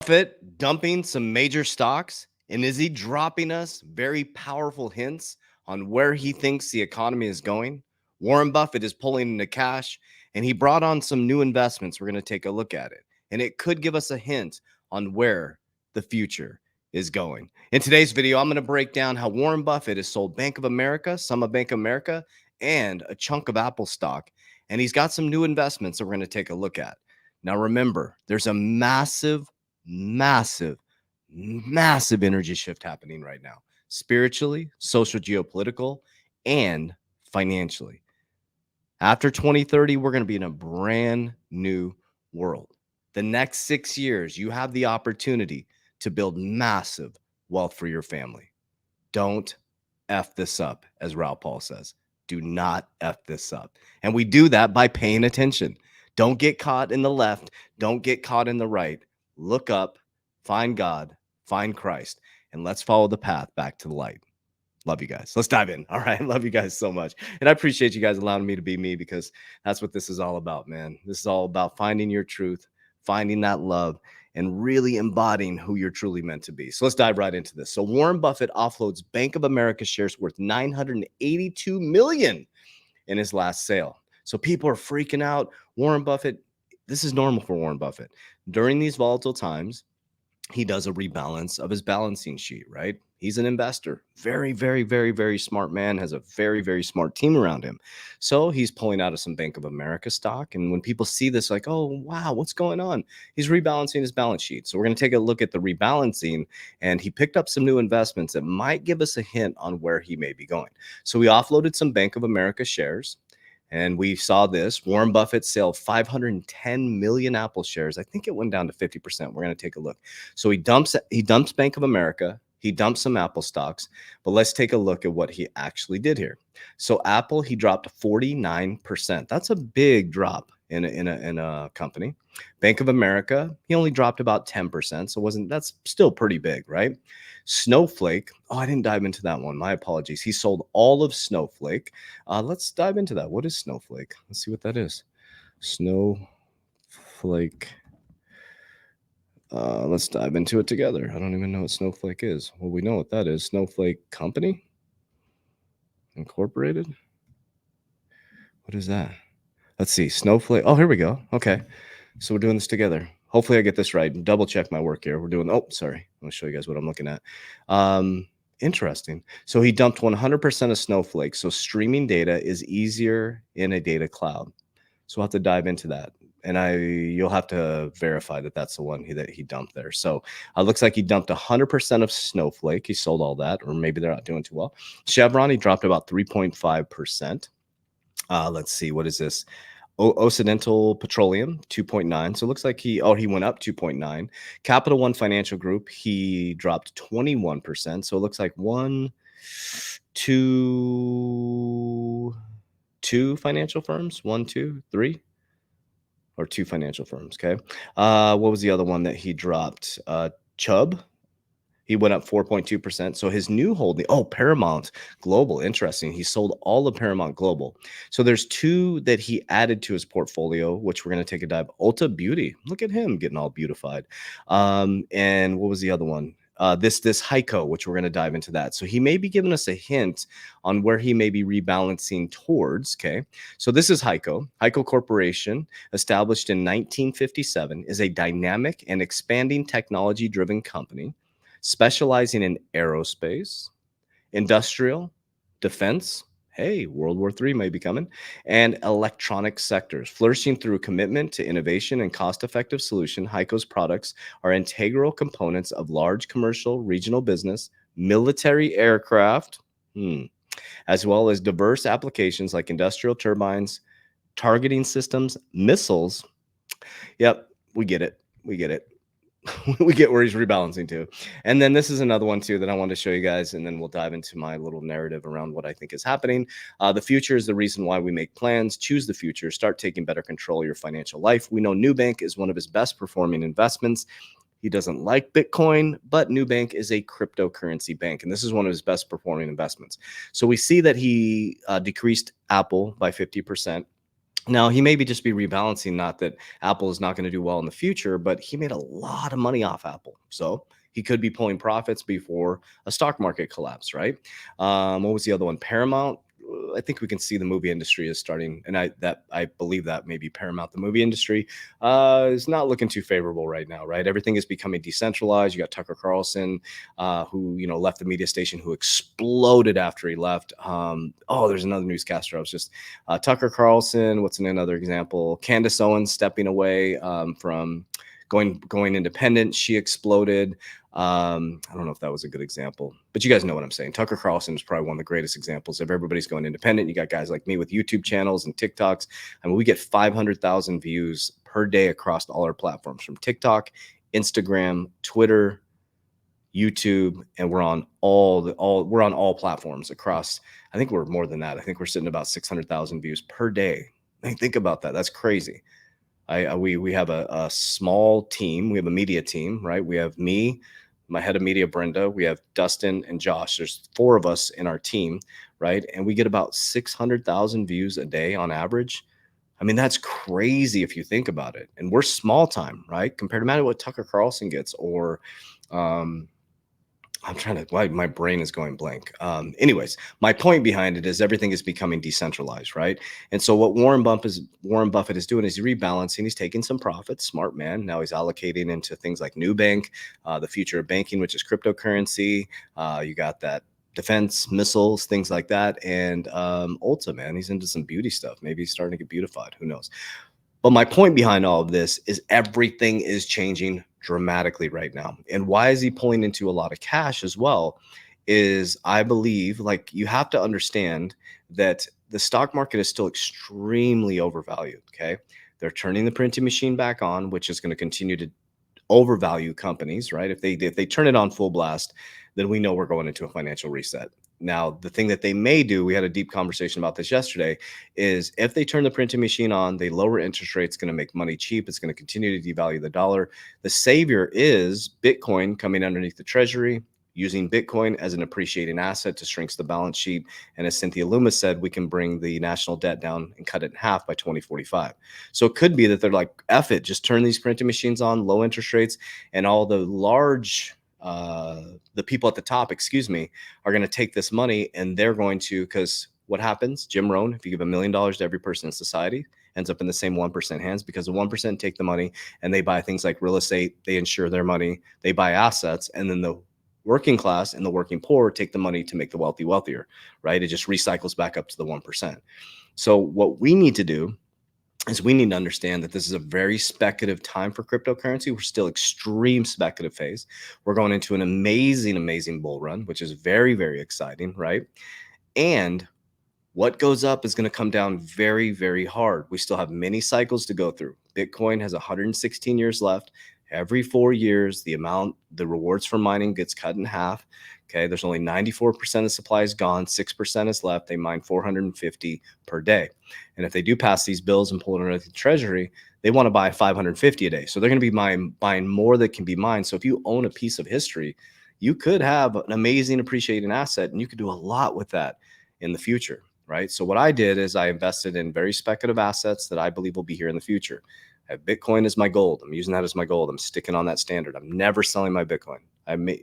Buffett dumping some major stocks? And is he dropping us very powerful hints on where he thinks the economy is going? Warren Buffett is pulling into cash and he brought on some new investments. We're going to take a look at it. And it could give us a hint on where the future is going. In today's video, I'm going to break down how Warren Buffett has sold Bank of America, some of Bank of America, and a chunk of Apple stock. And he's got some new investments that we're going to take a look at. Now, remember, there's a massive energy shift happening right now, spiritually, social, geopolitical, and financially. After 2030, we're going to be in a brand new world. The next 6 years, you have the opportunity to build massive wealth for your family. Don't F this up, as Raoul Paul says. Do not F this up. And we do that by paying attention. Don't get caught in the left. Don't get caught in the right. Look up, find God, find Christ, and let's follow the path back to the light. Love you guys. Let's dive in. All right. Love you guys so much. And I appreciate you guys allowing me to be me, because that's what this is all about, man. This is all about finding your truth, finding that love, and really embodying who you're truly meant to be. So let's dive right into this. So Warren Buffett offloads Bank of America shares worth $982 million in his last sale. So people are freaking out. Warren Buffett, this is normal for Warren Buffett. During these volatile times, he does a rebalance of his balancing sheet, right? He's an investor, very, very, very, very smart man, has a very, very smart team around him. So he's pulling out of some Bank of America stock. And when people see this, like, oh, wow, what's going on? He's rebalancing his balance sheet. So we're going to take a look at the rebalancing, and he picked up some new investments that might give us a hint on where he may be going. So we offloaded some Bank of America shares. And we saw this Warren Buffett sell 510 million Apple shares. I think it went down to 50%. We're going to take a look. So he dumps Bank of America. He dumps some Apple stocks, but let's take a look at what he actually did here. So Apple, he dropped 49%. That's a big drop in a company. Bank of America, he only dropped about 10%. So that's still pretty big, right? Snowflake. Oh, I didn't dive into that one. My apologies. He sold all of Snowflake. Let's dive into that. What is Snowflake? Let's see what that is. Snowflake. Let's dive into it together. I don't even know what Snowflake is. Well, we know what that is. Snowflake Company Incorporated. What is that? Let's see. Snowflake. Oh, here we go. Okay. So we're doing this together. Hopefully I get this right. Double check my work here. We're doing, oh, sorry. I'm going to show you guys what I'm looking at. Interesting. So he dumped 100% of Snowflake. So streaming data is easier in a data cloud. So we'll have to dive into that. And you'll have to verify that that's the one that he dumped there. So it looks like he dumped 100% of Snowflake. He sold all that, or maybe they're not doing too well. Chevron, he dropped about 3.5%. Let's see. What is this? Occidental Petroleum, 2.9. So it looks like he went up 2.9. Capital One Financial Group, he dropped 21%. So it looks like two financial firms, 1, 2, 3, or 2 financial firms. Okay. What was the other one that he dropped? Chubb. He went up 4.2%. So his new holding, Paramount Global, interesting. He sold all of Paramount Global. So there's 2 that he added to his portfolio, which we're going to take a dive. Ulta Beauty, look at him getting all beautified. And what was the other one? This Heiko, which we're going to dive into that. So he may be giving us a hint on where he may be rebalancing towards. Okay. So this is Heiko. Heiko Corporation, established in 1957, is a dynamic and expanding technology-driven company specializing in aerospace, industrial, defense, hey, World War III may be coming, and electronic sectors. Flourishing through commitment to innovation and cost-effective solution, Heiko's products are integral components of large commercial, regional business, military aircraft, as well as diverse applications like industrial turbines, targeting systems, missiles. Yep, we get it. We get where he's rebalancing to. And then this is another one too that I wanted to show you guys, and then we'll dive into my little narrative around what I think is happening. The future is the reason why we make plans. Choose the future. Start taking better control of your financial life. We know Nubank is one of his best performing investments. He doesn't like Bitcoin, but Nubank is a cryptocurrency bank, and this is one of his best performing investments. So we see that he decreased Apple by 50%. Now, he maybe just be rebalancing, not that Apple is not going to do well in the future, but he made a lot of money off Apple. So he could be pulling profits before a stock market collapse, right? What was the other one? Paramount. I think we can see the movie industry is starting, and I believe that maybe Paramount, the movie industry, is not looking too favorable right now, right? Everything is becoming decentralized. You got Tucker Carlson, who left the media station, who exploded after he left. Oh, there's another newscaster. I was just Tucker Carlson. What's another example? Candace Owens stepping away from going independent. She exploded. I don't know if that was a good example, but you guys know what I'm saying. Tucker Carlson is probably one of the greatest examples of everybody's going independent. You got guys like me with YouTube channels and TikToks. I mean, we get 500,000 views per day across all our platforms, from TikTok, Instagram, Twitter, YouTube, and we're on all platforms across. I think we're more than that. I think we're sitting about 600,000 views per day. Think about that. That's crazy. We have a small team. We have a media team, right? We have me, my head of media, Brenda. We have Dustin and Josh. There's 4 of us in our team, right? And we get about 600,000 views a day on average. I mean, that's crazy if you think about it. And we're small time, right? Compared to what Tucker Carlson gets, or um, I'm trying to, why my brain is going blank. Anyways, my point behind it is everything is becoming decentralized, right? And so what Warren Buffett is doing is he's rebalancing. He's taking some profits, smart man. Now he's allocating into things like new bank, the future of banking, which is cryptocurrency. You got that defense, missiles, things like that. And Ulta, man, he's into some beauty stuff. Maybe he's starting to get beautified. Who knows? But my point behind all of this is everything is changing dramatically right now. And why is he pulling into a lot of cash as well? Is I believe, like, you have to understand that the stock market is still extremely overvalued. Okay. They're turning the printing machine back on, which is going to continue to overvalue companies, right? If they turn it on full blast, then we know we're going into a financial reset. Now, the thing that they may do, we had a deep conversation about this yesterday, is if they turn the printing machine on, they lower interest rates, going to make money cheap. It's going to continue to devalue the dollar. The savior is Bitcoin coming underneath the treasury, using Bitcoin as an appreciating asset to shrink the balance sheet. And as Cynthia Loomis said, we can bring the national debt down and cut it in half by 2045. So it could be that they're like, F it, just turn these printing machines on, low interest rates, and all the the people at the top, excuse me, are going to take this money and they're going to, because what happens, Jim Rohn, if you give $1 million to every person in society, ends up in the same 1% hands, because the 1% take the money and they buy things like real estate, they insure their money, they buy assets, and then the working class and the working poor take the money to make the wealthy wealthier, right? It just recycles back up to the 1%. So what we need to do is we need to understand that this is a very speculative time for cryptocurrency. We're still extreme speculative phase. We're going into an amazing, amazing bull run, which is very, very exciting, right? And what goes up is going to come down very, very hard. We still have many cycles to go through. Bitcoin has 116 years left. Every 4 years, the rewards for mining gets cut in half. Okay, there's only 94% of supply is gone, 6% is left. They mine 450 per day. And if they do pass these bills and pull it under the treasury, they want to buy 550 a day. So they're going to be buying more that can be mined. So if you own a piece of history, you could have an amazing appreciating asset, and you could do a lot with that in the future, right? So what I did is I invested in very speculative assets that I believe will be here in the future. I have Bitcoin as my gold. I'm using that as my gold. I'm sticking on that standard. I'm never selling my Bitcoin.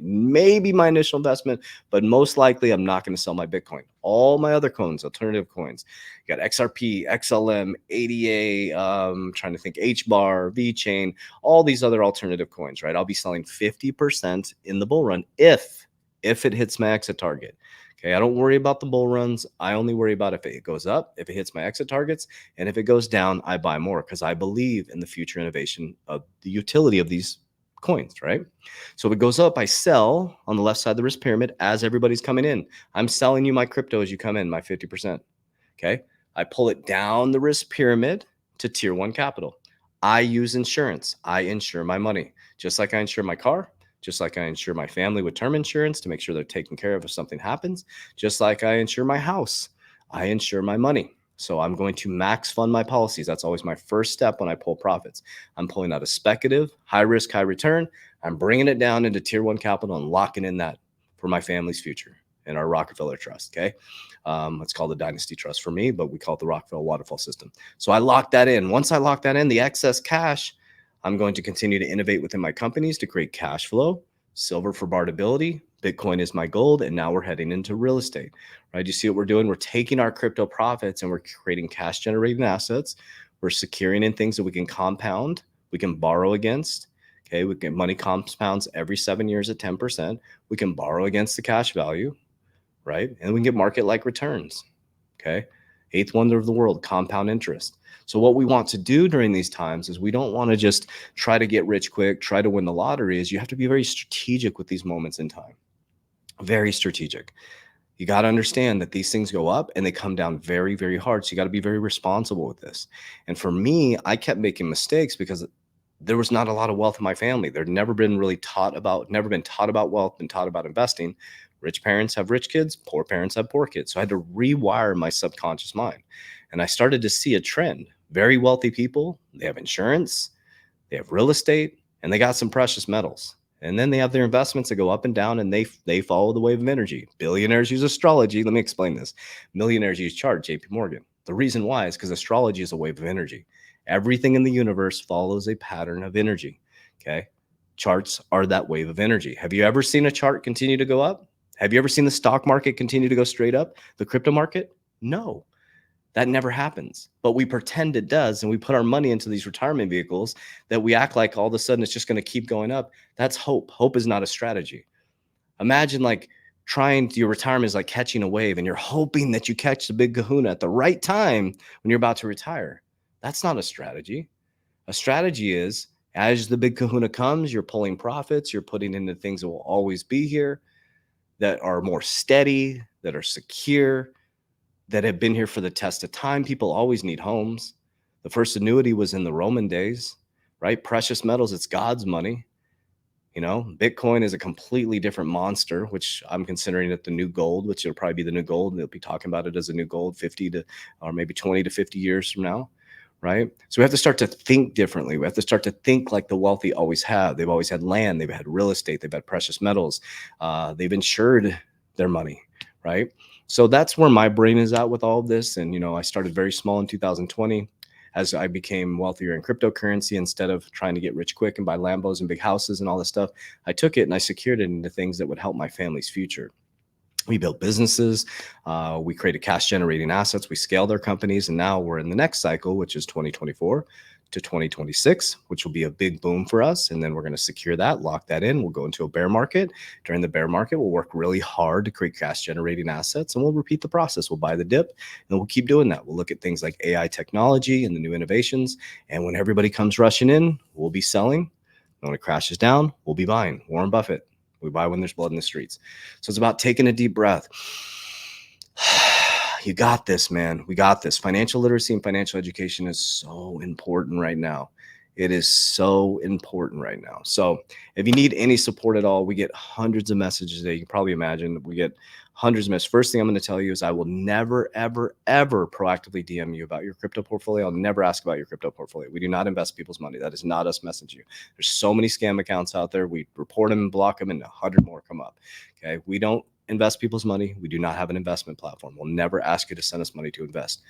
Maybe my initial investment, but most likely I'm not going to sell my Bitcoin. All my other coins, alternative coins, you got XRP, XLM, ADA, trying to think HBAR, VeChain, all these other alternative coins, right? I'll be selling 50% in the bull run if it hits my exit target. Okay, I don't worry about the bull runs. I only worry about if it goes up, if it hits my exit targets, and if it goes down, I buy more, because I believe in the future innovation of the utility of these coins, right? So if it goes up, I sell on the left side of the risk pyramid as everybody's coming in. I'm selling you my crypto as you come in, my 50%. Okay, I pull it down the risk pyramid to tier 1 capital. I use insurance. I insure my money, just like I insure my car. Just like I insure my family with term insurance to make sure they're taken care of if something happens. Just like I insure my house, I insure my money. So I'm going to max fund my policies. That's always my first step when I pull profits. I'm pulling out a speculative, high risk, high return. I'm bringing it down into tier 1 capital and locking in that for my family's future. in our Rockefeller Trust. Okay. It's called the Dynasty Trust for me, but we call it the Rockefeller Waterfall System. So I locked that in. Once I lock that in, the excess cash, I'm going to continue to innovate within my companies to create cash flow, silver for barterability. Bitcoin is my gold. And now we're heading into real estate, right? You see what we're doing? We're taking our crypto profits and we're creating cash generating assets. We're securing in things that we can compound, we can borrow against. Okay. We can money compounds every 7 years at 10%. We can borrow against the cash value, right? And we can get market like returns. Okay. Eighth wonder of the world, compound interest. So what we want to do during these times is we don't want to just try to get rich quick, try to win the lottery. Is you have to be very strategic with these moments in time. Very strategic. You got to understand that these things go up and they come down very, very hard. So you got to be very responsible with this. And for me, I kept making mistakes because there was not a lot of wealth in my family. There'd never been taught about wealth, been taught about investing. Rich parents have rich kids, poor parents have poor kids. So I had to rewire my subconscious mind. And I started to see a trend. Very wealthy people, they have insurance, they have real estate, and they got some precious metals. And then they have their investments that go up and down and they follow the wave of energy. Billionaires use astrology. Let me explain this. Millionaires use chart, JP Morgan. The reason why is because astrology is a wave of energy. Everything in the universe follows a pattern of energy. Okay. Charts are that wave of energy. Have you ever seen a chart continue to go up? Have you ever seen the stock market continue to go straight up? The crypto market? No. That never happens, but we pretend it does. And we put our money into these retirement vehicles that we act like all of a sudden it's just going to keep going up. That's hope. Hope is not a strategy. Imagine like your retirement is like catching a wave and you're hoping that you catch the big kahuna at the right time when you're about to retire. That's not a strategy. A strategy is as the big kahuna comes, you're pulling profits, you're putting into things that will always be here, that are more steady, that are secure, that have been here for the test of time. People always need homes. The first annuity was in the Roman days, right? Precious metals, it's God's money. You know, Bitcoin is a completely different monster, which I'm considering it the new gold, which will probably be the new gold. They'll be talking about it as a new gold 50 to, or maybe 20 to 50 years from now, right? So we have to start to think differently. We have to start to think like the wealthy always have. They've always had land. They've had real estate. They've had precious metals. They've insured their money, right? So that's where my brain is at with all of this. And, you know, I started very small in 2020 as I became wealthier in cryptocurrency. Instead of trying to get rich quick and buy Lambos and big houses and all this stuff, I took it and I secured it into things that would help my family's future. We built businesses, we created cash generating assets, we scaled our companies, and now we're in the next cycle, which is 2024 to 2026, which will be a big boom for us. And then we're going to secure that, lock that in. We'll go into a bear market. During the bear market, we'll work really hard to create cash generating assets, and we'll repeat the process. We'll buy the dip and we'll keep doing that. We'll look at things like AI technology and the new innovations. And when everybody comes rushing in, we'll be selling. And when it crashes down, we'll be buying. Warren Buffett. We buy when there's blood in the streets. So it's about taking a deep breath. You got this, man. We got this. Financial literacy and financial education is so important right now. It is so important right now. So if you need any support at all, we get hundreds of messages a day. You can probably imagine we get hundreds of messages. First thing I'm going to tell you is I will never, ever, ever proactively DM you about your crypto portfolio. I'll never ask about your crypto portfolio. We do not invest people's money. That is not us messaging you. There's so many scam accounts out there. We report them and block them and 100 more come up. Okay. We don't invest people's money. We do not have an investment platform. We'll never ask you to send us money to invest.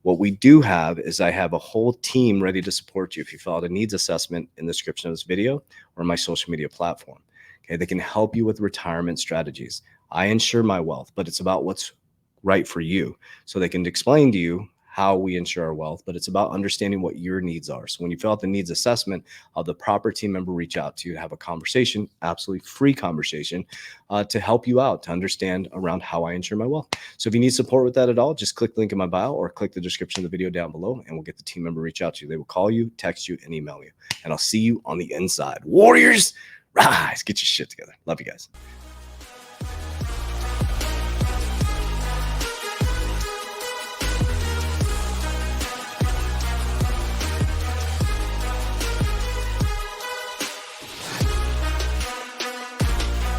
What we do have is I have a whole team ready to support you if you fill out a needs assessment in the description of this video or my social media platform. Okay, they can help you with retirement strategies. I insure my wealth, but it's about what's right for you. So they can explain to you how we insure our wealth, but it's about understanding what your needs are. So when you fill out the needs assessment, I'll have the proper team member reach out to you to have a conversation, absolutely free conversation, to help you out, to understand around how I insure my wealth. So if you need support with that at all, just click the link in my bio or click the description of the video down below and we'll get the team member reach out to you. They will call you, text you, and email you. And I'll see you on the inside. Warriors, rise, get your shit together. Love you guys.